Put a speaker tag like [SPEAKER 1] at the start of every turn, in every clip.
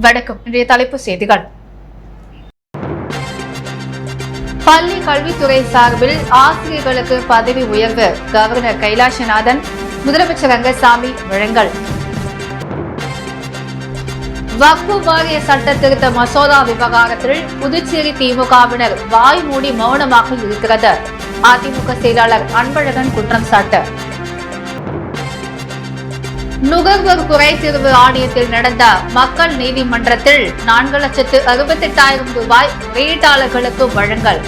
[SPEAKER 1] வணக்கம். இன்றைய தலைப்புச் செய்திகள். பள்ளி கல்வித்துறை சார்பில் ஆசிரியர்களுக்கு பதவி உயர்வு. கவர்னர் கைலாசநாதன் முதலமைச்சர் ரங்கசாமி வழங்கல். வக்ஃபு வாரிய சட்ட திருத்த மசோதா விவகாரத்தில் புதுச்சேரி திமுகவினர் வாய் மூடி மௌனமாக இருக்கிறது. அதிமுக செயலாளர் அன்பழகன் குற்றம் சாட்டு. நுகர்வோர் குறைதீர்வு ஆணையத்தில் நடந்த மக்கள் நீதிமன்றத்தில் 4,68,000 ரூபாய் முறையீட்டாளர்களுக்கு வழங்கல்.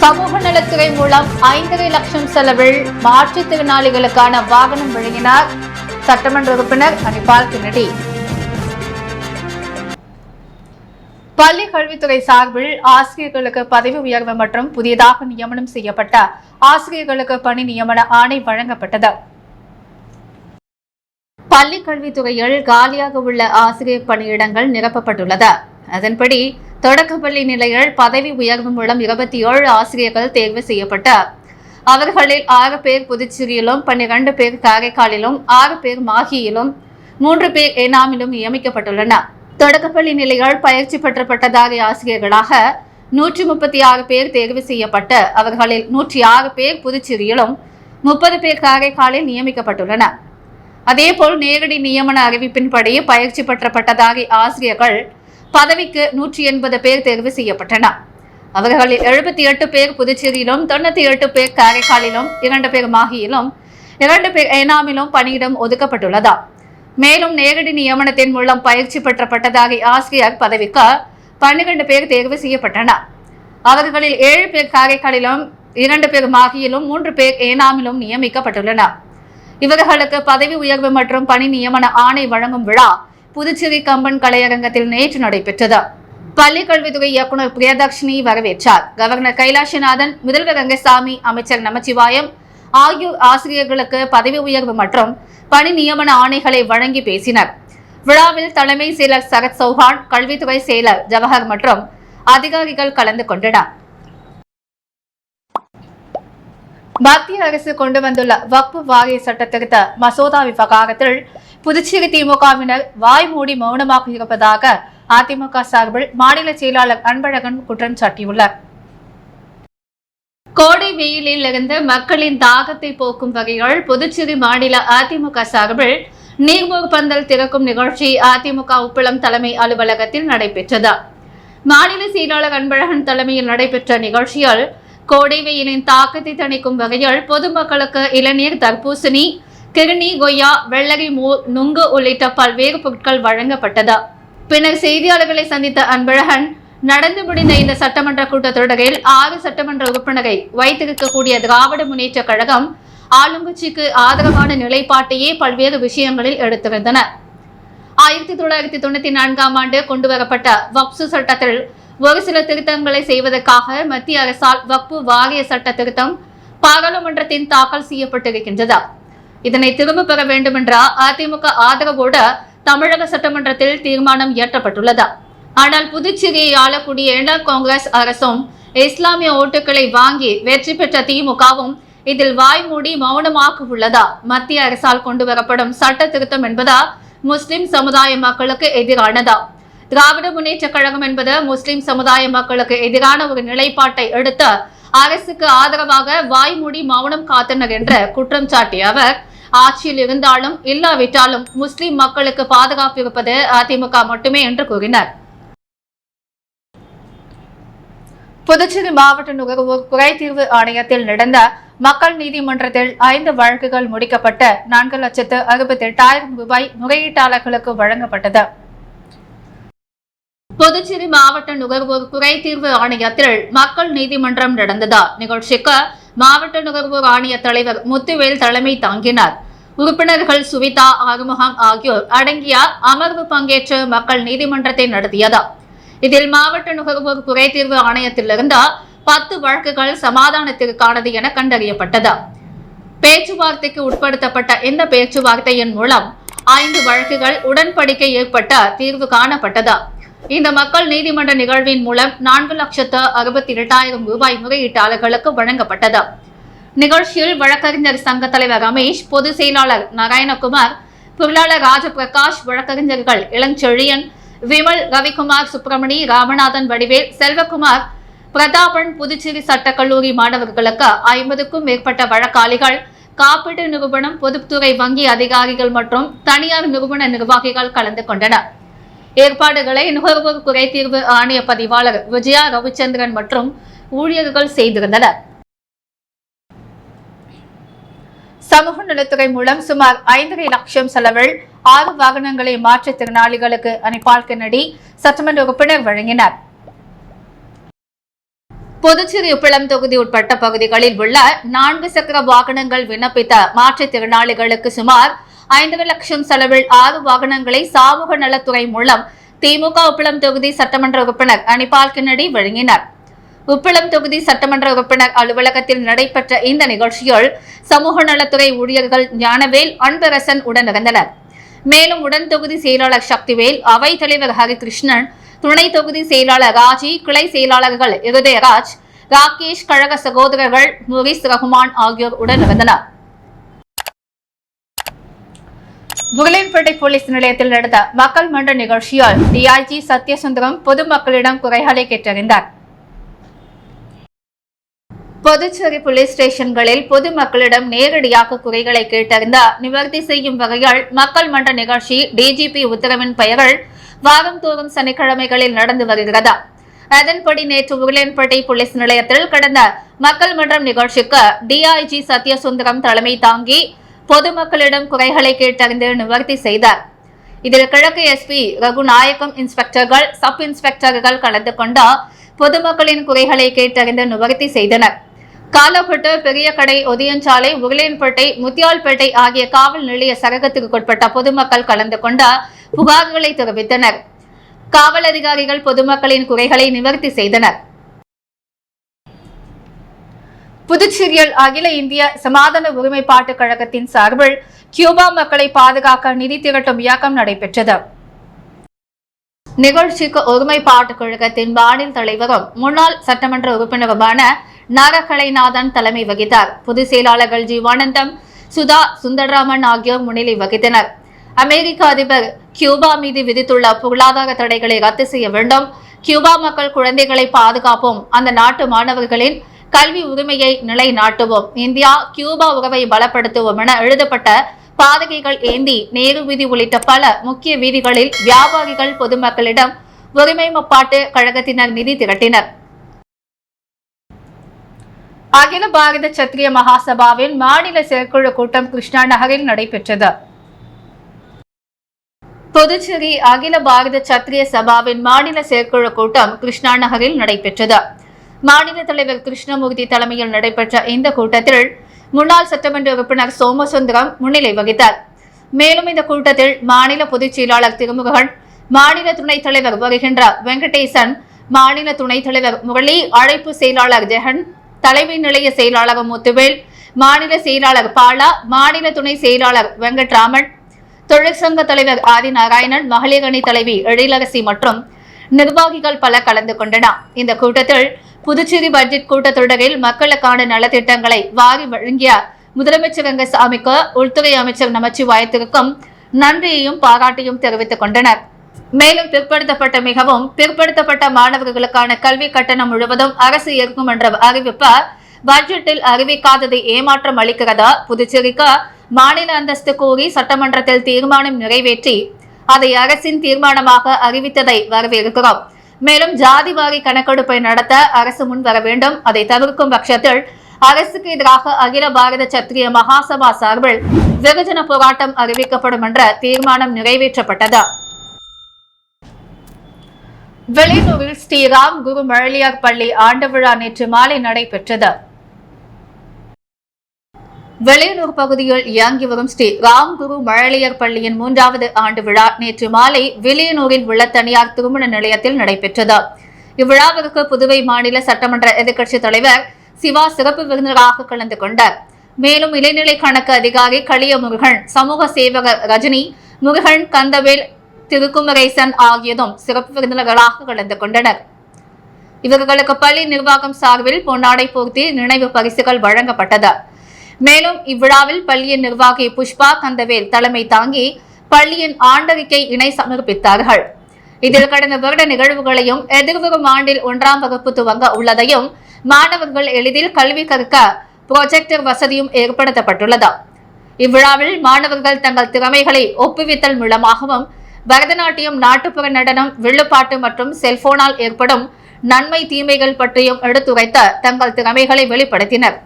[SPEAKER 1] சமூக நலத்துறை மூலம் 5.5 லட்சம் செலவில் மாற்றுத்திறனாளிகளுக்கான வாகனம் வழங்கினார் சட்டமன்ற உறுப்பினர் அனிபால் கென்னடி. பள்ளி கல்வித்துறை சார்பில் ஆசிரியர்களுக்கு பதவி உயர்வு மற்றும் புதியதாக நியமனம் செய்யப்பட்ட ஆசிரியர்களுக்கு பணி நியமன ஆணை வழங்கப்பட்டது. பள்ளி கல்வித்துறையில் காலியாக உள்ள ஆசிரியர் பணியிடங்கள் நிரப்பப்பட்டுள்ளது. அதன்படி தொடக்கப்பள்ளி நிலையில் பதவி உயர்வு மூலம் 27 ஆசிரியர்கள் தேர்வு செய்யப்பட்டு அவர்களில் 6 பேர் புதுச்சேரியிலும் 12 பேர் காரைக்காலிலும் 6 பேர் மாஹியிலும் 3 பேர் ஏனாமிலும் நியமிக்கப்பட்டுள்ளனர். தொடக்கப்பள்ளி நிலையில் பயிற்சி பெற்ற பட்டதாரி ஆசிரியர்களாக 136 பேர் தேர்வு செய்யப்பட்டு அவர்களில் 106 பேர் புதுச்சேரியிலும் 30 பேர் காரைக்காலில் நியமிக்கப்பட்டுள்ளனர். அதேபோல் நேரடி நியமன அறிவிப்பின்படி பயிற்சி பெற்ற பட்டதாரி ஆசிரியர்கள் பதவிக்கு 180 பேர் தேர்வு செய்யப்பட்டனர். அவர்களில் 78 பேர் புதுச்சேரியிலும் 98 பேர் காரைக்காலிலும் 2 பேர் மாஹியிலும் 2 பேர் ஏனாமிலும் பணியிடம் ஒதுக்கப்பட்டுள்ளது. மேலும் நேரடி நியமனத்தின் மூலம் பயிற்சி பெற்ற பட்டதாரி ஆசிரியர் பதவிக்கு 12 பேர் தேர்வு செய்யப்பட்டனர். அவர்களில் 7 பேர் காரைக்காலிலும் 2 பேர் மாஹியிலும் 3 பேர் ஏனாமிலும் நியமிக்கப்பட்டுள்ளனர். இவர்களுக்கு பதவி உயர்வு மற்றும் பணி நியமன ஆணை வழங்கும் விழா புதுச்சேரி கம்பன் கலையரங்கத்தில் நேற்று நடைபெற்றது. பள்ளி கல்வித்துறை இயக்குநர் பிரியதர்ஷினி வரவேற்றார். கவர்னர் கைலாசநாதன், முதல்வர் ரங்கசாமி, அமைச்சர் நமச்சிவாயம் ஆகியோர் ஆசிரியர்களுக்கு பதவி உயர்வு மற்றும் பணி நியமன ஆணைகளை வழங்கி பேசினர். விழாவில் தலைமை செயலர் சரத் சௌஹான், கல்வித்துறை செயலர் ஜவஹர் மற்றும் அதிகாரிகள் கலந்து கொண்டனர். மத்திய அரசு கொண்டு வந்துள்ள வக்ஃபு வாரிய சட்ட திருத்த மசோதா விவகாரத்தில் புதுச்சேரி திமுகவினர் வாய் மூடி மௌனமாக இருப்பதாக அதிமுக சார்பில் மாநில செயலாளர் அன்பழகன் குற்றம் சாட்டியுள்ளார். கோடை வெயிலில் இருந்து மக்களின் தாகத்தை போக்கும் வகையில் புதுச்சேரி மாநில அதிமுக சார்பில் நீர்மூர் பந்தல் திறக்கும் நிகழ்ச்சி அதிமுக உப்பளம் தலைமை அலுவலகத்தில் நடைபெற்றது. மாநில செயலாளர் அன்பழகன் தலைமையில் நடைபெற்ற நிகழ்ச்சியில் கோடை வெயிலின் தாக்கத்தை தணிக்கும் வகையில் பொதுமக்களுக்கு இளநீர், தர்பூசணி, கிருணி, கொய்யா, வெள்ளரி, மோர், நுங்கு உள்ளிட்ட பல்வேறு பொருட்கள் வழங்கப்பட்டது. பின்னர் செய்தியாளர்களை சந்தித்த அன்பழகன், நடந்து முடிந்த இந்த சட்டமன்ற கூட்டத்தொடரில் 6 சட்டமன்ற உறுப்பினரை வைத்திருக்கக்கூடிய திராவிட முன்னேற்ற கழகம் ஆளுங்கட்சிக்கு ஆதரவான நிலைப்பாட்டையே பல்வேறு விஷயங்களில் எடுத்திருந்தனர். 1994ஆம் ஆண்டு கொண்டுவரப்பட்ட வக்ஃபு சட்டத்தில் ஒரு சில திருத்தங்களை செய்வதற்காக மத்திய அரசால் வக்ஃபு வாரிய சட்ட திருத்தம் பாராளுமன்றத்தில் தாக்கல் செய்யப்பட்டிருக்கின்றது. இதனை திரும்ப பெற வேண்டும் என்ற அதிமுக ஆதரவோடு தமிழக சட்டமன்றத்தில் தீர்மானம் இயற்றப்பட்டுள்ளது. ஆனால் புதுச்சேரியை ஆளக்கூடிய என்ஆர் காங்கிரஸ் அரசும் இஸ்லாமிய ஓட்டுகளை வாங்கி வெற்றி பெற்ற திமுகவும் இதில் வாய் மூடி மௌனமாக உள்ளதா? மத்திய அரசால் கொண்டுவரப்படும் சட்ட திருத்தம் என்பது முஸ்லிம் சமுதாய மக்களுக்கு எதிரானதா? திராவிட முன்னேற்ற கழகம் என்பது முஸ்லிம் சமுதாய மக்களுக்கு எதிரான ஒரு நிலைப்பாட்டை எடுத்து அரசுக்கு ஆதரவாக வாய் மூடி மௌனம் காத்தனர் என்று குற்றம் சாட்டிய அவர், ஆட்சியில் இருந்தாலும் இல்லாவிட்டாலும் முஸ்லிம் மக்களுக்கு பாதுகாப்பு இருப்பது அதிமுக மட்டுமே என்று கூறினார். புதுச்சேரி மாவட்ட நுகர்வோர் குறைதீர்வு ஆணையத்தில் நடந்த மக்கள் நீதிமன்றத்தில் 5 வழக்குகள் முடிக்கப்பட்ட 4,68,000 ரூபாய் முறையீட்டாளர்களுக்கு வழங்கப்பட்டது. புதுச்சேரி மாவட்ட நுகர்வோர் குறைதீர்வு ஆணையத்தில் மக்கள் நீதிமன்றம் நடந்தது. நிகழ்ச்சிக்கு மாவட்ட நுகர்வோர் ஆணைய தலைவர் முத்துவேல் தலைமை தாங்கினார். உறுப்பினர்கள் சுவிதா, ஆறுமுகம் ஆகியோர் அடங்கிய அமர்வு பங்கேற்று மக்கள் நீதிமன்றத்தை நடத்தியது. இதில் மாவட்ட நுகர்வோர் குறைதீர்வு ஆணையத்திலிருந்து 10 வழக்குகள் சமாதானத்திற்கானது என கண்டறியப்பட்டது. பேச்சுவார்த்தைக்கு உட்படுத்தப்பட்ட இந்த பேச்சுவார்த்தையின் மூலம் 5 வழக்குகள் உடன்படிக்கை ஏற்பட்ட தீர்வு காணப்பட்டது. இந்த மக்கள் நீதிமன்ற நிகழ்வின் மூலம் 4,68,000 ரூபாய் முறையீட்டாளர்களுக்கு வழங்கப்பட்டது. நிகழ்ச்சியில் வழக்கறிஞர் சங்க தலைவர் ரமேஷ், பொதுச் செயலாளர் நாராயணகுமார், பொருளாளர் ராஜபிரகாஷ், வழக்கறிஞர்கள் இளஞ்செழியன், விமல், ரவிக்குமார், சுப்பிரமணி, ராமநாதன், வடிவேல், செல்வகுமார், பிரதாபன், புதுச்சேரி சட்டக்கல்லூரி மாணவர்களுக்கு 50க்கும் மேற்பட்ட வழக்காளிகள், காப்பீட்டு நிறுவனம், பொதுத்துறை வங்கி அதிகாரிகள் மற்றும் தனியார் நிறுவன நிர்வாகிகள் கலந்து கொண்டனர். ஏற்பாடுகளை நுகர்வோர் குறைதீர்வு ஆணைய பதிவாளர் விஜயா ரவிச்சந்திரன் மற்றும் ஊழியர்கள் செய்திருந்தனர். சமூக நலத்துறை மூலம் சுமார் 5.5 லட்சம் செலவில் 6 வாகனங்களை மாற்றுத்திறனாளிகளுக்கு அனிபால் கென்னடி சட்டமன்ற உறுப்பினர் வழங்கினார். புதுச்சேரி உப்பளம் தொகுதி உட்பட்ட பகுதிகளில் உள்ள 4 சக்கர வாகனங்கள் விண்ணப்பித்த மாற்றுத்திறனாளிகளுக்கு சுமார் 5 லட்சம் செலவில் 6 வாகனங்களை சமூக நலத்துறை மூலம் திமுக உப்பளம் தொகுதி சட்டமன்ற உறுப்பினர் அனிபால் கென்னடி வழங்கினார். உப்பளம் தொகுதி சட்டமன்ற உறுப்பினர் அலுவலகத்தில் நடைபெற்ற இந்த நிகழ்ச்சியில் சமூக நலத்துறை ஊழியர்கள் ஞானவேல், அன்பரசன் உடனிருந்தனர். மேலும் உடன் தொகுதி செயலாளர் சக்திவேல், அவைத் தலைவர் ஹரிகிருஷ்ணன், துணை தொகுதி செயலாளர் ராஜி, கிளை செயலாளர்கள் இருதயராஜ், ராகேஷ், கழக சகோதரர்கள் முரிஸ் ரஹ்மான் ஆகியோர் உடனிருந்தனர். புகழேன்பேட்டை போலீஸ் நிலையத்தில் நடந்த மக்கள் மன்ற நிகழ்ச்சியில் டிஐஜி சத்யசுந்தரம் பொதுமக்களிடம் குறைகளை கேட்டறிந்தார். புதுச்சேரி போலீஸ் ஸ்டேஷன்களில் பொதுமக்களிடம் நேரடியாக குறைகளை கேட்டறிந்த நிவர்த்தி செய்யும் வகையில் மக்கள் மன்ற நிகழ்ச்சி டிஜிபி உத்தரவின் பெயரில் வாரந்தோறும் சனிக்கிழமைகளில் நடந்து வருகிறது. அதன்படி நேற்று புகழேன்பேட்டை போலீஸ் நிலையத்தில் கடந்த மக்கள் மன்றம் நிகழ்ச்சிக்கு டிஐஜி சத்யசுந்தரம் தலைமை தாங்கி பொதுமக்களிடம் குறைகளை கேட்டறிந்து நிவர்த்தி செய்தார். இதில் கிழக்கு எஸ்பி ரகுநாயகம், இன்ஸ்பெக்டர்கள், சப் இன்ஸ்பெக்டர்கள் கலந்து கொண்டு பொதுமக்களின் குறைகளை கேட்டறிந்து நிவர்த்தி செய்தனர். காலப்பட்டு, பெரிய கடை, ஒதியஞ்சாலை, புகழேன்பேட்டை, முத்தியால்பேட்டை ஆகிய காவல் நிலைய சரகத்திற்குட்பட்ட பொதுமக்கள் கலந்து கொண்ட புகார்களை தெரிவித்தனர். காவல் அதிகாரிகள் பொதுமக்களின் குறைகளை நிவர்த்தி செய்தனர். புதுச்சேரியில் அகில இந்திய சமாதான ஒருமைப்பாட்டு கழகத்தின் சார்பில் கியூபா மக்களை பாதுகாக்க நிதி திரட்டும் இயக்கம் நடைபெற்றது. நிகழ்ச்சிக்கு ஒருமைப்பாட்டு கழகத்தின் மாநில தலைவரும் முன்னாள் சட்டமன்ற உறுப்பினருமான நாககலைநாதன் தலைமை வகித்தார். பொதுச் செயலாளர்கள் ஜீவானந்தம், சுதா, சுந்தரராமன் ஆகியோர் முன்னிலை வகித்தனர். அமெரிக்க அதிபர் கியூபா மீது விதித்துள்ள பொருளாதார தடைகளை ரத்து செய்ய வேண்டும், கியூபா மக்கள் குழந்தைகளை பாதுகாப்போம், அந்த நாட்டு மாணவர்களின் கல்வி உரிமையை நிலைநாட்டுவோம், இந்தியா கியூபா உறவை பலப்படுத்துவோம் என எழுதப்பட்ட பாதகைகள் ஏந்தி நேரு வீதி உள்ளிட்ட பல முக்கிய வீதிகளில் வியாபாரிகள் பொதுமக்களிடம் ஒருமைப்பாட்டு கழகத்தினர் நிதி திரட்டினர். அகில பாரத சத்திரிய மகாசபாவின் மாநில செயற்குழு கூட்டம் கிருஷ்ணா நகரில் நடைபெற்றது. புதுச்சேரி அகில பாரத சத்திரிய சபாவின் மாநில செயற்குழு கூட்டம் கிருஷ்ணா நகரில் நடைபெற்றது. மாநில தலைவர் கிருஷ்ணமூர்த்தி தலைமையில் நடைபெற்ற இந்த கூட்டத்தில் முன்னாள் சட்டமன்ற உறுப்பினர் சோமசுந்தரம் முன்னிலை வகித்தார். மேலும் இந்த கூட்டத்தில் மாநில பொதுச் செயலாளர் திருமுருகன், மாநில துணைத் தலைவர் வருகின்ற வெங்கடேசன், மாநில துணைத் தலைவர் முரளி, அழைப்பு செயலாளர் ஜெகன், தலைமை நிலைய செயலாளர் முத்துவேல், மாநில செயலாளர் பாலா, மாநில துணை செயலாளர் வெங்கட்ராமன், தொழிற்சங்க தலைவர் ஆதிநாராயணன், மகளிர் அணி தலைவி எழிலரசி மற்றும் நிர்வாகிகள் பல கலந்து கொண்டனர். இந்த கூட்டத்தில் புதுச்சேரி பட்ஜெட் கூட்டத்தொடரில் மக்களுக்கான நலத்திட்டங்களை வாரி வழங்கிய முதலமைச்சர் ரங்கசாமிக்கு உள்துறை அமைச்சர் நமச்சிவாயத்திற்கும் நன்றியையும் பாராட்டியும் தெரிவித்துக் கொண்டனர். மேலும் பிற்படுத்தப்பட்ட பிற்படுத்தப்பட்ட மாணவர்களுக்கான கல்வி கட்டணம் முழுவதும் அரசு ஏற்கும் என்ற அறிவிப்பு பட்ஜெட்டில் அறிவிக்காதது ஏமாற்றம் அளிக்கிறதா, புதுச்சேரிக்கு மாநில அந்தஸ்து கோரி சட்டமன்றத்தில் தீர்மானம் நிறைவேற்றி அதை அரசின் தீர்மானமாக அறிவித்ததை வரவேற்கிறோம். மேலும் ஜாதிவாரி கணக்கெடுப்பை நடத்த அரசு முன் வர வேண்டும். அதை தவிர்க்கும் பட்சத்தில் அரசுக்கு எதிராக அகில பாரத சத்திரிய மகாசபா சார்பில் வெகுஜன போராட்டம் அறிவிக்கப்படும் என்ற தீர்மானம் நிறைவேற்றப்பட்டது. வெளியூரில் ஸ்ரீராம் குரு மழலியார் பள்ளி ஆண்டு விழா நேற்று மாலை நடைபெற்றது. வெளியூர் பகுதியில் இயங்கி வரும் ஸ்ரீ ராம் குரு மழலியர் பள்ளியின் 3வது ஆண்டு விழா நேற்று மாலை வெளியனூரில் உள்ள தனியார் திருமண நிலையத்தில் நடைபெற்றது. இவ்விழாவிற்கு புதுவை மாநில சட்டமன்ற எதிர்க்கட்சித் தலைவர் சிவா சிறப்பு விருந்தினராக கலந்து கொண்டார். மேலும் இளைநிலை கணக்கு அதிகாரி களியமுருகன், சமூக சேவகர் ரஜினி, முருகன், கந்தவேல், திருக்குமரேசன் ஆகியோரும் சிறப்பு விருந்தினர்களாக கலந்து கொண்டனர். இவர்களுக்கு பள்ளி நிர்வாகம் சார்பில் பொன்னாடை போர்த்தி நினைவு பரிசுகள் வழங்கப்பட்டது. மேலும் இவ்விழாவில் பள்ளியின் நிர்வாகி புஷ்பா கந்தவேல் தலைமை தாங்கி பள்ளியின் ஆண்டறிக்கை இணை சமர்ப்பித்தார்கள். இதில் கடந்த வருட நிகழ்வுகளையும் எதிர்வரும் ஆண்டில் 1ஆம் வகுப்பு துவங்க உள்ளதையும் மாணவர்கள் எளிதில் கல்வி கற்க புரொஜெக்டர் வசதியும் ஏற்படுத்தப்பட்டுள்ளது. இவ்விழாவில் மாணவர்கள் தங்கள் திறமைகளை ஒப்புவித்தல் மூலமாகவும் பரதநாட்டியம், நாட்டுப்புற நடனம், வில்லுப்பாட்டு மற்றும் செல்போனால் ஏற்படும் நன்மை தீமைகள் பற்றியும் எடுத்துரைத்த தங்கள் திறமைகளை வெளிப்படுத்தினர்.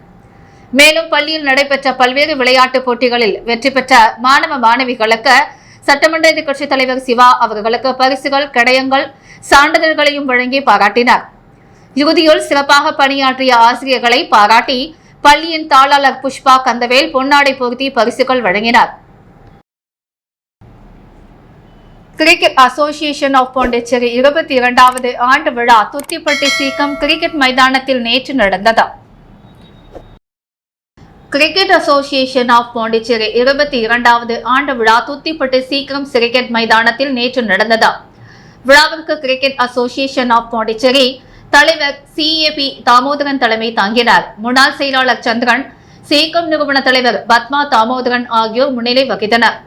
[SPEAKER 1] மேலும் பள்ளியில் நடைபெற்ற பல்வேறு விளையாட்டுப் போட்டிகளில் வெற்றி பெற்ற மாணவ மாணவிகளுக்கு சட்டமன்ற எதிர்க்கட்சித் தலைவர் சிவா அவர்களுக்கு பரிசுகள், கடையங்கள், சான்றிதழ்களையும் வழங்கி பாராட்டினார். இறுதியில் சிறப்பாக பணியாற்றிய ஆசிரியர்களை பாராட்டி பள்ளியின் தாளாளர் புஷ்பா கந்தவேல் பொன்னாடை பொருத்தி பரிசுகள் வழங்கினார். கிரிக்கெட் அசோசியேஷன் ஆஃப் பாண்டிச்சேரி 22வது ஆண்டு விழா துத்திப்பட்டி சீக்கம் கிரிக்கெட் மைதானத்தில் நேற்று நடந்தது. கிரிக்கெட் அசோசியேஷன் ஆஃப் பாண்டிச்சேரி 22வது ஆண்டு விழா துத்திப்பட்டி சீக்கம் கிரிக்கெட் மைதானத்தில் நேற்று நடந்தது. விழாவிற்கு கிரிக்கெட் அசோசியேஷன் ஆஃப் பாண்டிச்சேரி தலைவர் CAP தாமோதரன் தலைமை தாங்கினார். முன்னாள் செயலாளர் சந்திரன், சீக்கம் நிறுவன தலைவர் பத்மா தாமோதரன் ஆகியோர் முன்னிலை வகித்தனர்.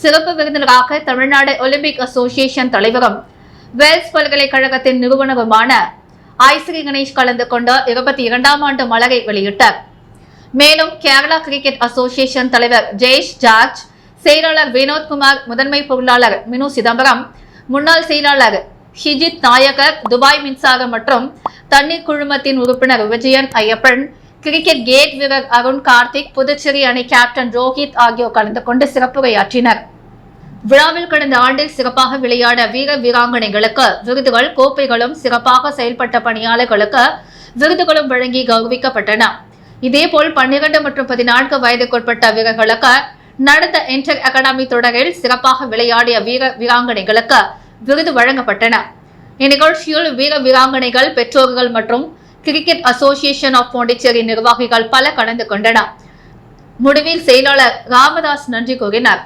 [SPEAKER 1] சிறப்பு விருந்தினராக தமிழ்நாடு ஒலிம்பிக் அசோசியேஷன் தலைவரும் வேல்ஸ் பல்கலைக்கழகத்தின் நிறுவனருமான ஐஸ்ரீ கணேஷ் கலந்து கொண்ட 22ஆம் ஆண்டு மலரை வெளியிட்டார். மேலும் கேரளா கிரிக்கெட் அசோசியேஷன் தலைவர் ஜெயேஷ் ஜார்ஜ், செயலாளர் வினோத்குமார், முதன்மை பொருளாளர் மினு சிதம்பரம், முன்னாள் செயலாளர் ஹிஜித் நாயகர், துபாய் மின்சாரம் மற்றும் தண்ணீர் குழுமத்தின் உறுப்பினர் விஜயன் ஐயப்பன், கிரிக்கெட் கேட் வீரர் அருண் கார்த்திக், புதுச்சேரி அணி கேப்டன் ரோஹித் ஆகியோர் கலந்து கொண்டு சிறப்புரையாற்றினர். விழாவில் கடந்த ஆண்டில் சிறப்பாக விளையாட வீர வீராங்கனைகளுக்கு விருதுகள், கோப்பைகளும், சிறப்பாக செயல்பட்ட பணியாளர்களுக்கு விருதுகளும் வழங்கி கௌரவிக்கப்பட்டன. இதேபோல் 12 மற்றும் 14 வயதுக்குட்பட்ட வீரர்களுக்கு நடந்த இன்டர் அகாடமி தொடரில் சிறப்பாக விளையாடிய வீர வீராங்கனைகளுக்கு விருது வழங்கப்பட்டன. இந்நிகழ்ச்சியில் வீர வீராங்கனைகள், பெற்றோர்கள் மற்றும் கிரிக்கெட் அசோசியேஷன் ஆஃப் பாண்டிச்சேரி நிர்வாகிகள் பல கலந்து கொண்டனர். முடிவில் செயலாளர் ராமதாஸ் நன்றி கூறினார்.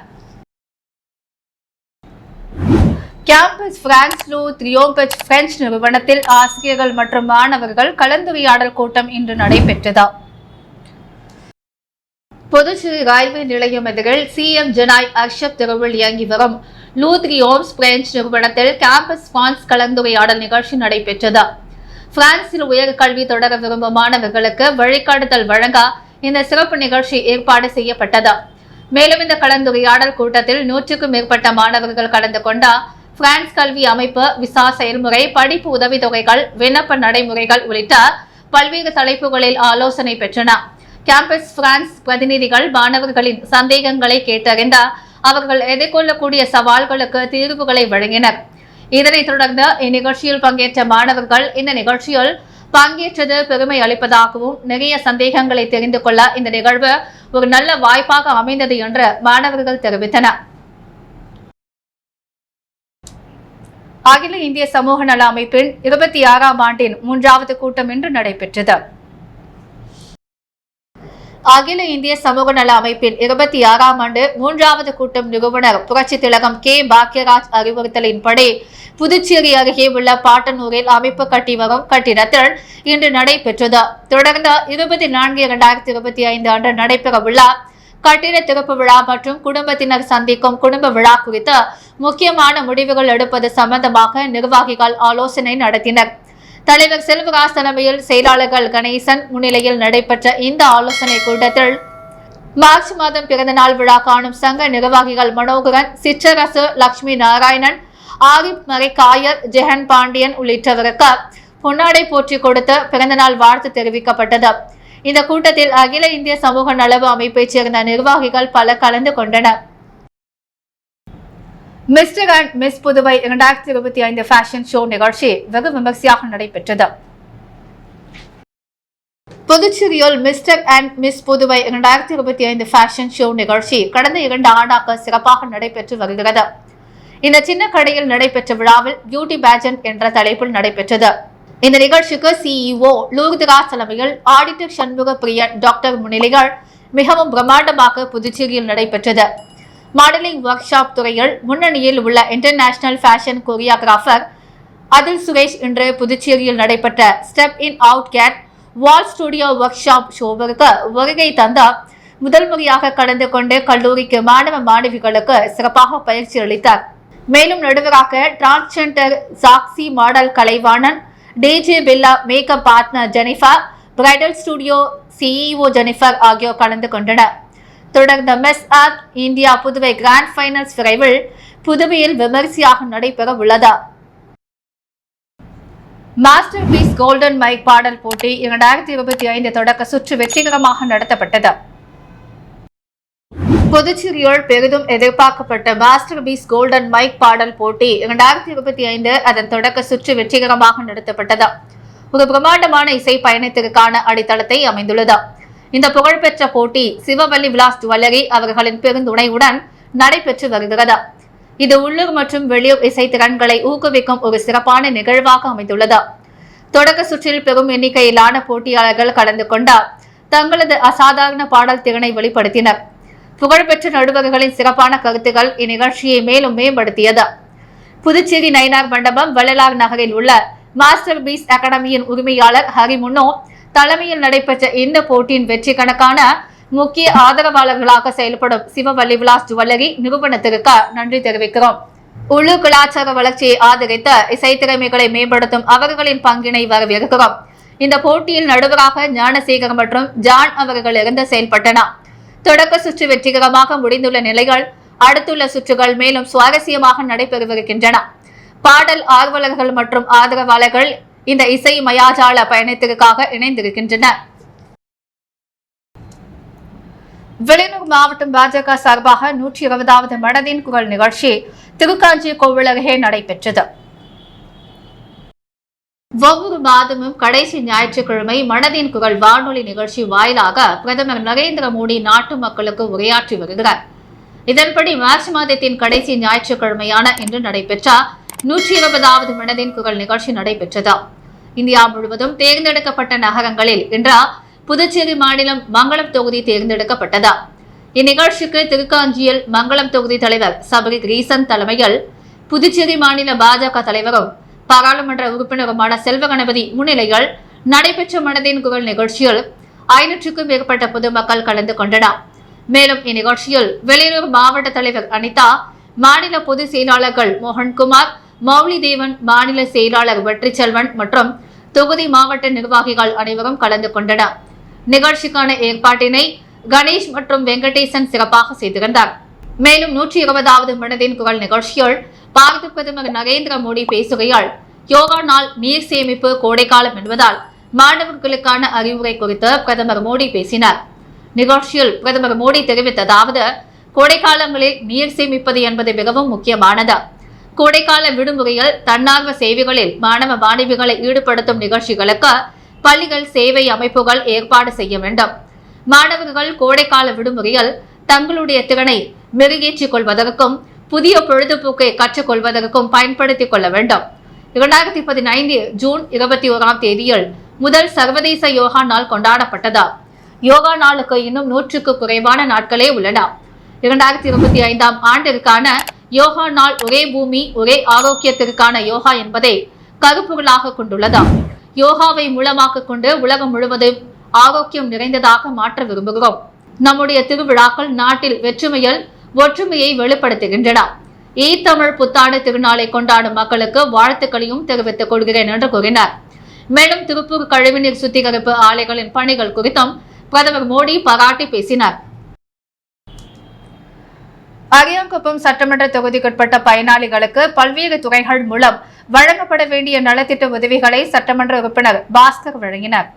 [SPEAKER 1] கேம்பஸ் பிரான்ஸ் லூ த்ரியோம்பெச் பிரெஞ்சு நிறுவனத்தில் ஆசிரியர்கள் மற்றும் மாணவர்கள் கலந்துரையாடல் கூட்டம் இன்று நடைபெற்றது. புதுச்சேரி ரயில்வே நிலையம் எதிரில் CM ஜனாய் அர்ஷப் தெருவில் இயங்கி வரும் லூ த்ரியோம்ஸ் பிரெஞ்சு நிறுவனத்தில் கேம்பஸ் பிரான்ஸ் கலந்துரையாடல் நிகழ்ச்சி நடைபெற்றது. பிரான்சில் உயர்கல்வி தொடர விரும்பும் மாணவர்களுக்கு வழிகாட்டுதல் வழங்க இந்த சிறப்பு நிகழ்ச்சி ஏற்பாடு செய்யப்பட்டது. மேலும் இந்த கலந்துரையாடல் கூட்டத்தில் 100க்கும் மேற்பட்ட மாணவர்கள் கலந்து கொண்ட பிரான்ஸ் கல்வி அமைப்பு, விசா செயல்முறை, படிப்பு உதவித்தொகைகள், விண்ணப்ப நடைமுறைகள் உள்ளிட்ட பல்வேறு தலைப்புகளில் ஆலோசனை பெற்றன. கேம்பஸ் பிரான்ஸ் பிரதிநிதிகள் மாணவர்களின் சந்தேகங்களை கேட்டறிந்த அவர்கள் எதிர்கொள்ளக்கூடிய சவால்களுக்கு தீர்வுகளை வழங்கினர். இதனைத் தொடர்ந்து இந்நிகழ்ச்சியில் பங்கேற்ற மாணவர்கள் இந்த நிகழ்ச்சியில் பங்கேற்றது பெருமை அளிப்பதாகவும், நிறைய சந்தேகங்களை தெரிந்து கொள்ள இந்த நிகழ்வு ஒரு நல்ல வாய்ப்பாக அமைந்தது என்று மாணவர்கள் தெரிவித்தனர். அகில இந்திய சமூக நல அமைப்பின் 26ஆம் ஆண்டின் 3வது கூட்டம் இன்று நடைபெற்றது. அகில இந்திய சமூக நல அமைப்பின் 26ஆம் ஆண்டு 3வது கூட்டம் நிறுவனர் புரட்சி திலகம் K. பாக்யராஜ் அறிவுறுத்தலின்படி புதுச்சேரி அருகே உள்ள பாட்டனூரில் அமைப்பு கட்டி வரும் கட்டிடத்தில் இன்று நடைபெற்றது. தொடர்ந்து 24/2025 அன்று நடைபெறவுள்ள கட்டிட திறப்பு விழா மற்றும் குடும்பத்தினர் சந்திக்கும் குடும்ப விழா குறித்து முக்கியமான முடிவுகள் எடுப்பது சம்பந்தமாக நிர்வாகிகள் ஆலோசனை நடத்தினர். தலைவர் செல்வராஜ் தலைமையில் செயலாளர்கள் கணேசன் முன்னிலையில் நடைபெற்ற இந்த ஆலோசனை கூட்டத்தில் மார்ச் மாதம் பிறந்தநாள் விழா காணும் சங்க நிர்வாகிகள் மனோகரன், சிற்றரசு, லட்சுமி நாராயணன், ஆரிப் மரைக்காயர், ஜெகன் பாண்டியன் உள்ளிட்டவருக்கு பொன்னாடை போற்றி கொடுத்து பிறந்தநாள் வாழ்த்து தெரிவிக்கப்பட்டது. இந்த கூட்டத்தில் அகில இந்திய சமூக நலவு அமைப்பைச் சேர்ந்த நிர்வாகிகள் பல கலந்து கொண்டனர். Mister and miss Puduvai 2025 fashion show நிகழ்ச்சி வெகு விமர்சையாக நடைபெற்றது. புதுச்சேரியில் mister and miss Puduvai 2025 fashion show நிகழ்ச்சி கடந்த 2 ஆண்டாக சிறப்பாக நடைபெற்று வருகிறது. இந்த சின்ன கடையில் நடைபெற்ற விழாவில் பியூட்டி பேஜண்ட் என்ற தலைப்பில் நடைபெற்றது. இந்த நிகழ்ச்சிக்கு CEO லூர்துராஜ் தலைமையில் ஆடிட்டர் சண்முக பிரியன் டாக்டர் முன்னிலைகள் மிகவும் பிரம்மாண்டமாக புதுச்சேரியில் நடைபெற்றது. மாடலிங் ஒர்க் ஷாப் துறையில் முன்னணியில் உள்ள இன்டர்நேஷனல் ஃபேஷன் கொரியோகிராஃபர் அதில் சுரேஷ் இன்று புதுச்சேரியில் நடைபெற்ற step in out catwalk studio workshop ஷோவிற்கு வருகை தந்த முதல் முறையாக கலந்து கொண்டு கல்லூரிக்கு மாணவ மாணவிகளுக்கு சிறப்பாக பயிற்சி அளித்தார். மேலும் நடுவராக transgender Sakshi model Kalaivanan, DJ Billa, makeup partner Jennifer, bridal studio CEO Jennifer ஆகியோர் கலந்து கொண்டனர். தொடர்ந்த மிஸ் அர்த் இந்தியா புதுவை கிராண்ட் ஃபைனல்ஸ் விரைவில் புதுவையில் விமரிசையாக நடைபெற உள்ளது. மாஸ்டர் பீஸ் கோல்டன் மைக் பாடல் போட்டி 2025 தொடக்க சுற்று வெற்றிகரமாக நடத்தப்பட்டது. புதுச்சேரியில் பெரிதும் எதிர்பார்க்கப்பட்ட மாஸ்டர் பீஸ் கோல்டன் மைக் பாடல் போட்டி 2025 அதன் தொடக்க சுற்று வெற்றிகரமாக நடத்தப்பட்டது. ஒரு பிரம்மாண்டமான இசை பயணத்திற்கான அடித்தளத்தை அமைந்துள்ளது. இந்த புகழ்பெற்ற போட்டி சிவவல்லி விலாஸ் ஜுவல்லரி அவர்களின் பெருந்துணையுடன் நடைபெற்று வருகிறது. இது உள்ளூர் மற்றும் வெளியூர் இசை திறன்களை ஊக்குவிக்கும் ஒரு சிறப்பான நிகழ்வாக அமைந்துள்ளது. தொடக்க சுற்றில் பெரும் எண்ணிக்கையிலான போட்டியாளர்கள் கலந்து கொண்டார் தங்களது அசாதாரண பாடல் திறனை வெளிப்படுத்தினர். புகழ்பெற்ற நடுவர்களின் சிறப்பான கருத்துக்கள் இந்நிகழ்ச்சியை மேலும் மேம்படுத்தியது. புதுச்சேரி நயினார் மண்டபம் வள்ளலார் நகரில் உள்ள மாஸ்டர் பீஸ் அகாடமியின் உரிமையாளர் ஹரி முன்னோ தலைமையில் நடைபெற்ற இந்த போட்டியின் வெற்றி கணக்கான முக்கிய ஆதரவாளர்களாக செயல்படும் சிவவல்லி விலாஸ் ஜுவல்லரி நிறுவனத்திற்கு நன்றி தெரிவிக்கிறோம். உள்ளூர் கலாச்சார வளர்ச்சியை ஆதரித்த இசை திறமைகளை மேம்படுத்தும் அவர்களின் பங்கினை வரவேற்கிறோம். இந்த போட்டியில் நடுவராக ஞானசேகர் மற்றும் ஜான் அவர்கள் இருந்து செயல்பட்டனர். தொடக்க சுற்று வெற்றிகரமாக முடிந்துள்ள நிலையில் அடுத்துள்ள சுற்றுகள் மேலும் சுவாரஸ்யமாக நடைபெறவிருக்கின்றன. பாடல் ஆர்வலர்கள் மற்றும் ஆதரவாளர்கள் இந்த இசை மயாஜால பயணத்திற்காக இணைந்திருக்கின்றனர். வெளியூர் மாவட்டம் பாஜக சார்பாக 120வது மனதின் குரல் நிகழ்ச்சி திருக்காஞ்சி கோவில் அருகே நடைபெற்றது. ஒவ்வொரு மாதமும் கடைசி ஞாயிற்றுக்கிழமை மனதின் குரல் வானொலி நிகழ்ச்சி வாயிலாக பிரதமர் நரேந்திர மோடி நாட்டு மக்களுக்கு உரையாற்றி வருகிறார். இதன்படி மார்ச் மாதத்தின் கடைசி ஞாயிற்றுக்கிழமையான இன்று நடைபெற்ற 120வது மனதின் குரல் நிகழ்ச்சி நடைபெற்றது. இந்தியா முழுவதும் தேர்ந்தெடுக்கப்பட்ட நகரங்களில் இன்று புதுச்சேரி மாநிலம் மங்களம் தொகுதி தேர்ந்தெடுக்கப்பட்டது. இந்நிகழ்ச்சிக்கு திருக்காஞ்சியில் மங்களம் தொகுதி தலைவர் சபரி ரீசன் தலைமையில் புதுச்சேரி மாநில பாஜக தலைவரும் பாராளுமன்ற உறுப்பினருமான செல்வ கணபதி முன்னிலையில் நடைபெற்ற மனதின் குரல் நிகழ்ச்சியில் 500க்கும் மேற்பட்ட பொதுமக்கள் கலந்து கொண்டனர். மேலும் இந்நிகழ்ச்சியில் வெளியூர் மாவட்ட தலைவர் அனிதா, மாநில பொதுச் செயலாளர்கள் மோகன்குமார், மௌலி தேவன், மாநில செயலாளர் வெற்றி செல்வன் மற்றும் தொகுதி மாவட்ட நிர்வாகிகள் அனைவரும் கலந்து கொண்டனர். நிகழ்ச்சிக்கான ஏற்பாட்டினை கணேஷ் மற்றும் வெங்கடேசன் சிறப்பாக செய்திருந்தார். மேலும் 120வது மனதின் குரல் நிகழ்ச்சியில் பாரத பிரதமர் நரேந்திர மோடி பேசுகையால் யோகா நாள், நீர் சேமிப்பு, கோடைக்காலம் என்பதால் மாணவர்களுக்கான அறிவுரை குறித்து பிரதமர் மோடி பேசினார். நிகழ்ச்சியில் பிரதமர் மோடி தெரிவித்ததாவது, கோடைக்காலங்களில் நீர் சேமிப்பது என்பது மிகவும் முக்கியமானது. கோடைக்கால விடுமுறையில் தன்னார்வ சேவைகளில் மாணவ மாணவிகளை ஈடுபடுத்தும் நிகழ்ச்சிகளுக்கு பள்ளிகள், சேவை அமைப்புகள் ஏற்பாடு செய்ய வேண்டும். மாணவர்கள் கோடைக்கால விடுமுறையில் தங்களுடைய திறனை மெருகேற்றிக் கொள்வதற்கும் புதிய பொழுதுபோக்கை கற்றுக்கொள்வதற்கும் பயன்படுத்திக் கொள்ள வேண்டும். 2015 ஜூன் 21ஆம் தேதியில் முதல் சர்வதேச யோகா நாள் கொண்டாடப்பட்டது. யோகா நாளுக்கு இன்னும் 100க்கு குறைவான நாட்களே உள்ளன. 2025ஆம் ஆண்டிற்கான யோகா நாள் ஒரே பூமி ஒரே ஆரோக்கியத்திற்கான யோகா என்பதை கருப்பொருளாக கொண்டுள்ளது. யோகாவை மூலமாக கொண்டு உலகம் முழுவதும் ஆரோக்கியம் நிறைந்ததாக மாற்ற விரும்புகிறோம். நம்முடைய திருவிழாக்கள் நாட்டில் வெற்றுமையில் ஒற்றுமையை வெளிப்படுத்துகின்றன. தமிழ் புத்தாண்டு திருநாளை கொண்டாடும் மக்களுக்கு வாழ்த்துக்களையும் தெரிவித்துக் கொள்கிறேன் என்று கூறினார். மேலும் திருப்பூர் கழிவுநீர் சுத்திகரிப்பு ஆலைகளின் பணிகள் குறித்தும் பிரதமர் மோடி பாராட்டி பேசினார். அரியாங்குப்பம் சட்டமன்ற தொகுதிக்குட்பட்ட பயனாளிகளுக்கு பல்வேறு துறைகள் மூலம் வழங்கப்பட வேண்டிய நலத்திட்ட உதவிகளை சட்டமன்ற உறுப்பினர் பாஸ்கர் வழங்கினார்.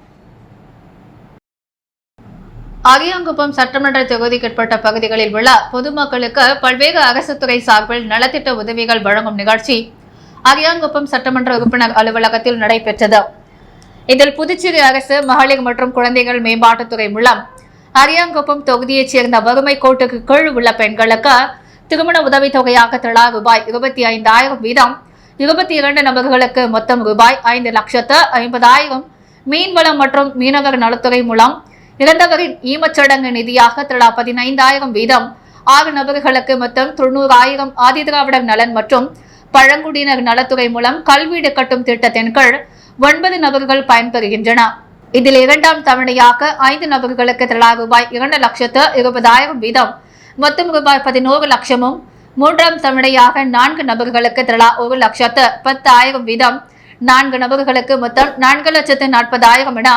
[SPEAKER 1] அரியாங்குப்பம் சட்டமன்ற தொகுதிக்குட்பட்ட பகுதிகளில் உள்ள பொதுமக்களுக்கு பல்வேறு அரசு துறை சார்பில் நலத்திட்ட உதவிகள் வழங்கும் நிகழ்ச்சி அரியாங்குப்பம் சட்டமன்ற உறுப்பினர் அலுவலகத்தில் நடைபெற்றது. இதில் புதுச்சேரி அரசு மகளிர் மற்றும் குழந்தைகள் மேம்பாட்டுத்துறை மூலம் அரியாங்குப்பம் தொகுதியைச் சேர்ந்த வறுமை கோட்டுக்கு கீழ் உள்ள பெண்களுக்கு திருமண உதவித்தொகையாக தலா ரூபாய் 25,000 வீதம், 22 நபர்களுக்கு மொத்தம் ரூபாய் 5,50,000, மீன்வளம் மற்றும் மீனவர் நலத்துறை மூலம் இறந்தவரின் ஈமச்சடங்கு நிதியாக தலா 15,000 வீதம், 6 நபர்களுக்கு மொத்தம் 90,000, ஆதிதிராவிடர் நலன் மற்றும் பழங்குடியினர் நலத்துறை மூலம் கல்வீடு கட்டும் திட்டத்தின் கீழ் 9 நபர்கள் பயன்பெறுகின்றனர். இதில் இரண்டாம் தவணையாக 5 நபர்களுக்கு தலா ரூபாய் 2,20,000 வீதம் மொத்தம் ரூபாய் 11 லட்சமும், மூன்றாம் தவணையாக 4 நபர்களுக்கு தலா 1,10,000 வீதம் 4 நபர்களுக்கு மொத்தம் 4,40,000 என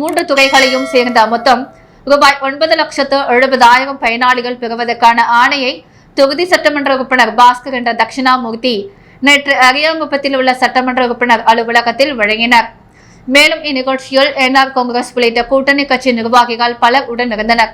[SPEAKER 1] 3 துறைகளையும் சேர்ந்த மொத்தம் ரூபாய் 9,70,000 பயனாளிகள் பெறுவதற்கான ஆணையை தொகுதி சட்டமன்ற உறுப்பினர் பாஸ்கர் என்ற தட்சிணாமூர்த்தி நேற்று அரியாங்குப்பத்தில் உள்ள சட்டமன்ற உறுப்பினர் அலுவலகத்தில் வழங்கினர். மேலும் இந்நிகழ்ச்சியில் என்ஆர் காங்கிரஸ் உள்ளிட்ட கூட்டணி கட்சி நிர்வாகிகள் பலர் உடனிருந்தனர்.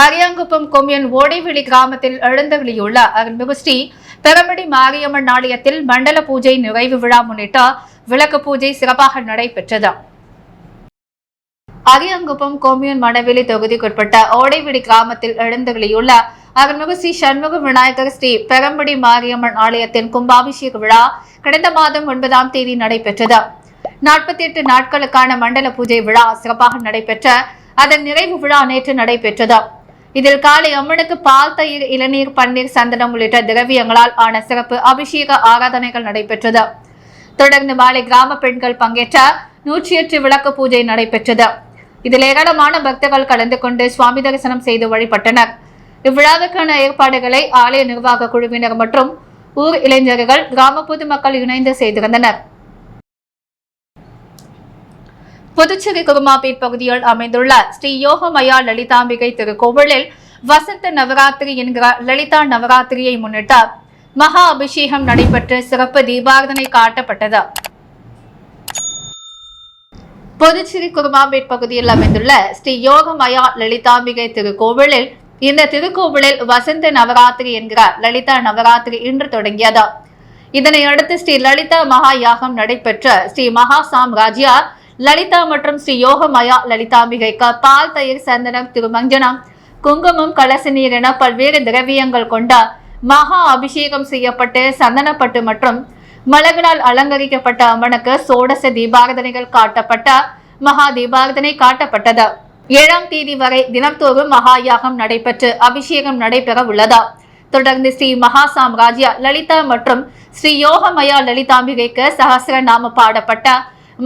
[SPEAKER 1] அரியாங்குப்பம் கொம்யூன் ஓடைவெளி கிராமத்தில் எழுந்தருளியுள்ள அருள்மிகு ஸ்ரீ பெரம்படி மாரியம்மன் ஆலயத்தில் மண்டல பூஜை நிறைவு விழா முன்னிட்டு விளக்கு பூஜை சிறப்பாக நடைபெற்றது. அரியாங்குப்பம் கொம்யூன் மணவெளி தொகுதிக்குட்பட்ட ஓடைவெளி கிராமத்தில் எழுந்தருளியுள்ள அருள்மிகு ஸ்ரீ சண்முக விநாயகர் ஸ்ரீ பெரம்படி மாரியம்மன் ஆலயத்தின் கும்பாபிஷேக விழா கடந்த மாதம் 9ஆம் தேதி நடைபெற்றது. 48 நாட்களுக்கான மண்டல பூஜை விழா சிறப்பாக நடைபெற்ற அதன் நிறைவு விழா நேற்று நடைபெற்றது. இதில் காலை அம்மனுக்கு பால், தயிர், இளநீர், பன்னீர், சந்தனம் உள்ளிட்ட திரவியங்களால் ஆன சிறப்பு அபிஷேக ஆராதனைகள் நடைபெற்றது. தொடர்ந்து மாலை கிராம பெண்கள் பங்கேற்ற 108 விளக்கு பூஜை நடைபெற்றது. இதில் ஏராளமான பக்தர்கள் கலந்து கொண்டு சுவாமி தரிசனம் செய்து வழிபட்டனர். இவ்விழாவுக்கான ஏற்பாடுகளை ஆலய நிர்வாக குழுவினர் மற்றும் ஊர் இளைஞர்கள், கிராம பொதுமக்கள் இணைந்து செய்திருந்தனர். புதுச்சேரி குருமாபேட் பகுதியில் அமைந்துள்ள ஸ்ரீ யோகமயா லலிதாம்பிகை திருக்கோவிலில் வசந்த நவராத்திரி என்கிற லலிதா நவராத்திரியை முன்னிட்டு மகா அபிஷேகம் நடைபெற்று சிறப்பு தீபாராதனை காட்டப்பட்டது. புதுச்சேரி குருமாபேட் பகுதியில் அமைந்துள்ள ஸ்ரீ யோகமயா லலிதாம்பிகை திருக்கோவிலில் இந்த திருக்கோவிலில் வசந்த நவராத்திரி என்கிற லலிதா நவராத்திரி இன்று தொடங்கியது. இதனையடுத்து ஸ்ரீ லலிதா மகா யாகம் நடைபெற்ற ஸ்ரீ மகா சாம்ராஜ்யா லலிதா மற்றும் ஸ்ரீ யோகமயா லலிதாம்பிகைக்கு பால், தயிர், சந்தனம், திருமஞ்சனம், குங்குமம், கலச நீர் என பல்வேறு திரவியங்கள் கொண்ட மகா அபிஷேகம் செய்யப்பட்டு சந்தனப்பட்டு மற்றும் மலர்களால் அலங்கரிக்கப்பட்ட அம்மனுக்கு சோடச தீபாராதனைகள் காட்டப்பட்ட மகா தீபாராதனை காட்டப்பட்டது. 7ஆம் தேதி வரை தினம்தோறும் மகா யாகம் நடைபெற்று அபிஷேகம் நடைபெற உள்ளது. தொடர்ந்து ஸ்ரீ மகா சாம்ராஜ்யா லலிதா மற்றும் ஸ்ரீ யோகமயா லலிதாம்பிகைக்கு சகஸ்ரநாம பாடப்பட்ட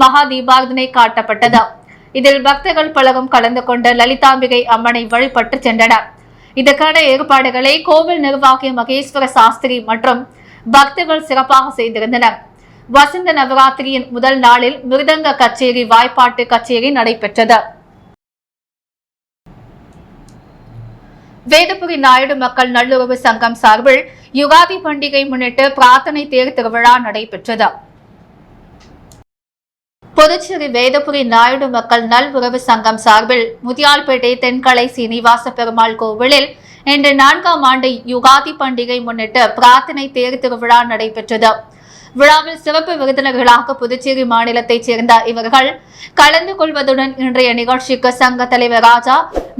[SPEAKER 1] மகா தீபாராதனை காட்டப்பட்டது. இதில் பக்தர்கள் பலரும் கலந்து கொண்டு லலிதாம்பிகை அம்மனை வழிபட்டு சென்றனர். இதற்கான ஏற்பாடுகளை கோவில் நிர்வாகி மகேஸ்வர சாஸ்திரி மற்றும் பக்தர்கள் சிறப்பாக செய்திருந்தனர். வசந்த நவராத்திரியின் முதல் நாளில் மிருதங்க கச்சேரி, வாய்ப்பாட்டு கச்சேரி நடைபெற்றது. வேதபுரி நாயுடு மக்கள் நல்லுறவு சங்கம் சார்பில் யுகாதி பண்டிகை முன்னிட்டு பிரார்த்தனை தேர் திருவிழா நடைபெற்றது. புதுச்சேரி வேதபுரி நாயுடு மக்கள் நல்உறவு சங்கம் சார்பில் முதியால்பேட்டை தென்கலை சீனிவாச பெருமாள் கோவிலில் இன்று 4ஆம் ஆண்டு யுகாதி பண்டிகை முன்னிட்டு பிரார்த்தனை தேர் திருவிழா நடைபெற்றது. விழாவில் சிறப்பு விருந்தினர்களாக புதுச்சேரி மாநிலத்தைச் சேர்ந்த இவர்கள் கலந்து கொள்வதுடன் இன்றைய நிகழ்ச்சிக்கு சங்க தலைவர் ராஜா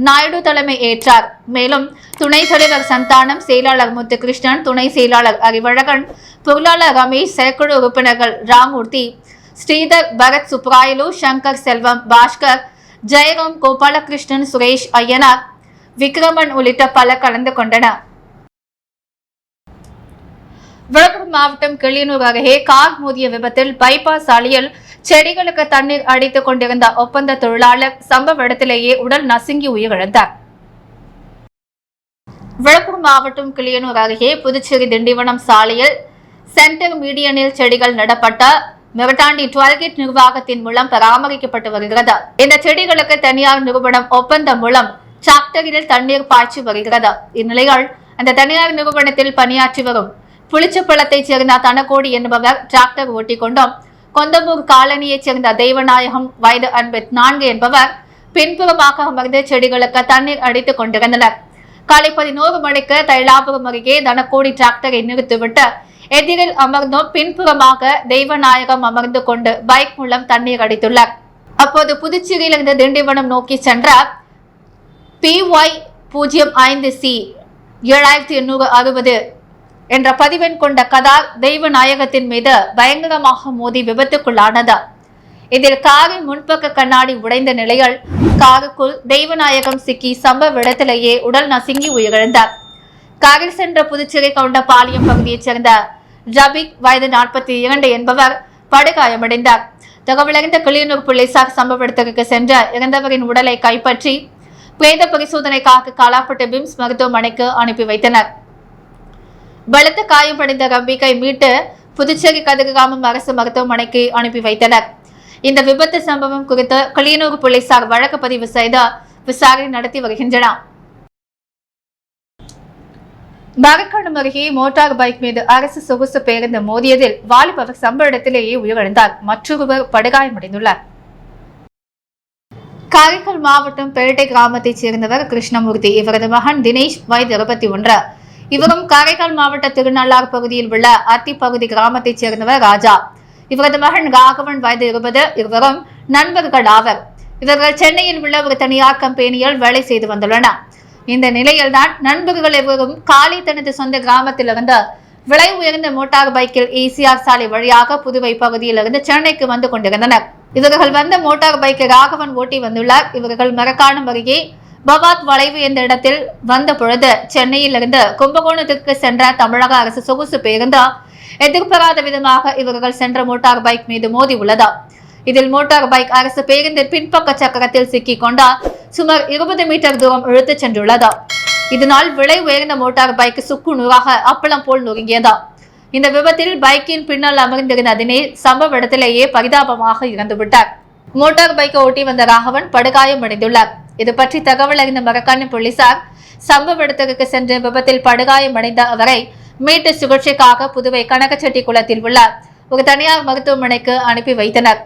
[SPEAKER 1] நாயுடு தலைமை ஏற்றார். மேலும் துணைத் தலைவர் சந்தானம், செயலாளர் முத்துகிருஷ்ணன், துணை செயலாளர் அறிவழகன், பொருளாளர் ரமேஷ், செயற்குழு உறுப்பினர்கள் ராமூர்த்தி, ஸ்ரீதர், பரத், சுப்ராயலு, சங்கர், செல்வம், பாஸ்கர், ஜெயராம், கோபாலகிருஷ்ணன், சுரேஷ், ஐயனார், விக்ரமன் உள்ளிட்ட பலர் கலந்து கொண்டனர். விழுப்புரம் மாவட்டம் கிளியனூர் அருகே கார் மோதிய விபத்தில் பைபாஸ் சாலையில் செடிகளுக்கு தண்ணீர் அடித்துக் கொண்டிருந்த ஒப்பந்த தொழிலாளர் சம்பவ இடத்திலேயே உடல் நசுங்கி உயிரிழந்தார். விழுப்புரம் மாவட்டம் கிளியனூர் அருகே புதுச்சேரி திண்டிவனம் சாலையில் சென்டர் மீடியனில் செடிகள் நடப்பட்ட மிரட்டாண்டி டுவெல்கேட் நிர்வாகத்தின் மூலம் பராமரிக்கப்பட்டு வருகிறது. இந்த செடிகளுக்கு தனியார் நிறுவனம் ஒப்பந்தம் மூலம் டிராக்டரில் தண்ணீர் பாய்ச்சி வருகிறது. இந்நிலையில் அந்த தனியார் நிறுவனத்தில் பணியாற்றி வரும் புளிச்சப்பள்ளத்தைச் சேர்ந்த தனக்கோடி என்பவர் டிராக்டர் ஓட்டிக் கொண்டும், கொந்தமூர் காலனியைச் சேர்ந்த தெய்வநாயகம் வயது 54 என்பவர் பின்புறமாக அமர்ந்து செடிகளுக்கு தண்ணீர் அடித்துக் கொண்டிருந்தனர். காலை 11 மணிக்கு தைலாபுரம் அருகே தனக்கோடி டிராக்டரை நிறுத்திவிட்டு எதிரில் அமர்ந்தும் பின்புறமாக தெய்வநாயகம் அமர்ந்து கொண்டு பைக் மூலம் தண்ணீர் அடித்துள்ளார். அப்போது புதுச்சேரியிலிருந்து திண்டிவனம் நோக்கி சென்ற PY05C 7860 என்ற பதிவெண் கொண்ட கதார் தெய்வநாயகத்தின் மீது பயங்கரமாக மோதி விபத்துக்குள்ளானது. இதில் காரின் முன்பக்க கண்ணாடி உடைந்த நிலையில் காருக்குள் தெய்வநாயகம் சிக்கி சம்பவ இடத்திலேயே உடல் நசுங்கி உயிரிழந்தார். காரில் சென்ற புதுச்சேரி கவுண்டபாளையம் பகுதியைச் சேர்ந்த ஜபிக் வயது 42 என்பவர் படுகாயமடைந்தார். தகவலறிந்த கிளியனூர் போலீசார் சம்பவ இடத்திற்கு சென்ற இறந்தவரின் உடலை கைப்பற்றி பிரேத பரிசோதனைக்காக காலாப்பட்டு பிம்ஸ் மருத்துவமனைக்கு அனுப்பி வைத்தனர். பலத்த காயமடைந்த ரம்பிக்கை மீட்டு புதுச்சேரி கதிர்காமம் அரசு மருத்துவமனைக்கு அனுப்பி வைத்தனர். இந்த விபத்து சம்பவம் குறித்து கிளியனூர் போலீசார் வழக்கு பதிவு செய்து விசாரணை நடத்தி வருகின்றனர். மரக்காணம் அருகே மோட்டார் பைக் மீது அரசு சொகுசு பேருந்து மோதியதில் வாலிபர் சம்பவ இடத்திலேயே உயிரிழந்தார். மற்றொருவர் படுகாயமடைந்துள்ளார். காரைக்கால் மாவட்டம் பேட்டை கிராமத்தைச் சேர்ந்தவர் கிருஷ்ணமூர்த்தி. இவரது மகன் தினேஷ் வயது 21. இவரும் காரைக்கால் மாவட்ட திருநள்ளார் பகுதியில் உள்ள அத்திப்பகுதி கிராமத்தைச் சேர்ந்தவர் ராஜா. இவரது மகன் ராகவன் வயது 20. இருவரும் நண்பர்கள் ஆவர். இவர்கள் சென்னையில் உள்ள ஒரு தனியார் கம்பெனியில் வேலை செய்து வந்துள்ளனர். இந்த நிலையில்தான் நண்பர்கள் இருவரும் காலை தனது சொந்த கிராமத்திலிருந்து விலை உயர்ந்த மோட்டார் பைக்கில் ஈசிஆர் சாலை வழியாக புதுவை பகுதியிலிருந்து சென்னைக்கு வந்து கொண்டிருந்தனர். இவர்கள் வந்த மோட்டார் பைக்கை ராகவன் ஓட்டி வந்துள்ளார். இவர்கள் மரக்காணம் அருகே பவாத் வளைவு என்ற இடத்தில் வந்த பொழுது சென்னையிலிருந்து கும்பகோணத்திற்கு சென்ற தமிழக அரசு சொகுசு பேருந்து எதிர்பாராத விதமாக இவர்கள் சென்ற மோட்டார் பைக் மீது மோதி உள்ளது. இதில் மோட்டார் பைக் அரசு பேருந்தின் பின்பக்க சக்கரத்தில் சிக்கிக் கொண்டு சுமார் 20 மீட்டர் தூரம் இழுத்துச் சென்றுள்ளது. இதனால் விலை உயர்ந்த மோட்டார் பைக் சுக்கு நூறாக அப்பளம் போல் நொறுங்கியது. இந்த விபத்தில் பைக்கின் பின்னால் அமர்ந்திருந்த தினேஷ் சம்பவ இடத்திலேயே பரிதாபமாக இறந்துவிட்டார். மோட்டார் பைக்கை ஓட்டி வந்த ராகவன் படுகாயமடைந்துள்ளார். இது பற்றி தகவல் அறிந்த மரக்காணம் போலீசார் சம்பவ இடத்திற்கு சென்று விபத்தில் படுகாயமடைந்த அவரை மீட்டு சிகிச்சைக்காக புதுவை கனகச்செட்டிக்குளத்தில் உள்ள ஒரு தனியார் மருத்துவமனைக்கு அனுப்பி வைத்தனர்.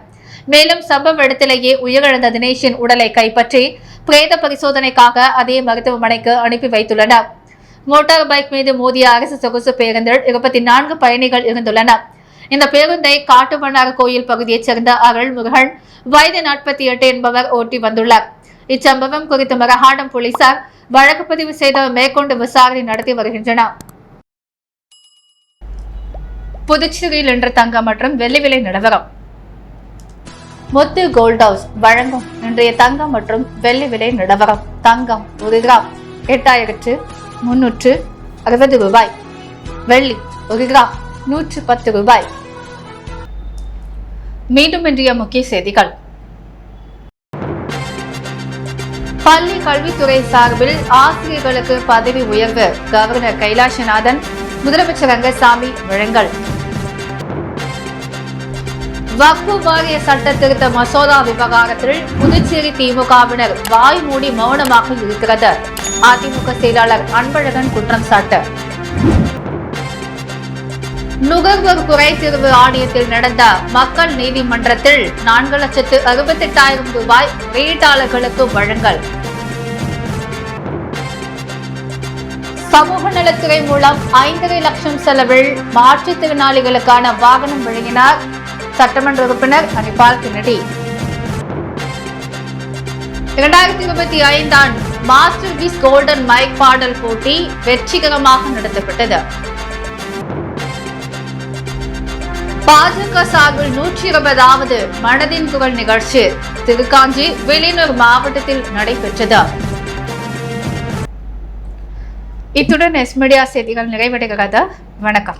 [SPEAKER 1] மேலும் சம்பவ இடத்திலேயே உயிரிழந்த தினேஷின் உடலை கைப்பற்றி பிரேத பரிசோதனைக்காக அதே மருத்துவமனைக்கு அனுப்பி வைத்துள்ளனர். மோட்டார் பைக் மீது மோதிய அரசு சொகுசு பேருந்தில் 24 பயணிகள் இருந்துள்ளனர். இந்த பேருந்தை காட்டுமன்னார் கோயில் பகுதியைச் சேர்ந்த அருள்முருகன் வயது 48 என்பவர் ஓட்டி வந்துள்ளார். இச்சம்பவம் குறித்து மரக்காணம் போலீசார் வழக்கு பதிவு செய்து மேற்கொண்டு விசாரணை நடத்தி வருகின்றனர். புதுச்சேரியில் இன்று தங்கம் மற்றும் வெள்ளி விலை நிலவரம். முத்து கோல்ட் ஹவுஸ் வழங்கும் இன்றைய தங்கம் மற்றும் வெள்ளி விலை நிலவரம். தங்கம் 1 கிராம் 8360 ரூபாய். வெள்ளி 1 கிராம் 110 ரூபாய். மீண்டும் இன்றைய முக்கிய செய்திகள். பள்ளி கல்வித்துறை சார்பில் ஆசிரியர்களுக்கு பதவி உயர்வு. கவர்னர் கைலாசநாதன் முதலமைச்சர் ரங்கசாமி வழங்கல். வக்ஃபு வாரிய சட்ட திருத்த மசோதா விவகாரத்தில் புதுச்சேரி திமுகவினர் வாய் மூடி மௌனமாக இருக்கிறது. அதிமுக செயலாளர் அன்பழகன் குற்றம் சாட்டு. நுகர்வோர் குறைதீர்வு ஆணையத்தில் நடந்த மக்கள் நீதிமன்றத்தில் 4,68,000 ரூபாய் வீட்டாளர்களுக்கு வழங்கல். சமூக நலத்துறை மூலம் 5.5 லட்சம் செலவில் மாற்றுத்திறனாளிகளுக்கான வாகனம் வழங்கினார் சட்டமன்ற உறுப்பினர் Anibal Kennedy. 2025 masterpiece golden mic பாடல் போட்டி வெற்றிகரமாக நடத்தப்பட்டது. பாஜக சார்பில் 120வது மனதின் குரல் நிகழ்ச்சி திருக்காஞ்சி வில்லியனூர் மாவட்டத்தில் நடைபெற்றது. இத்துடன் எஸ் மீடியா செய்திகள் நிறைவடைகிறது. வணக்கம்.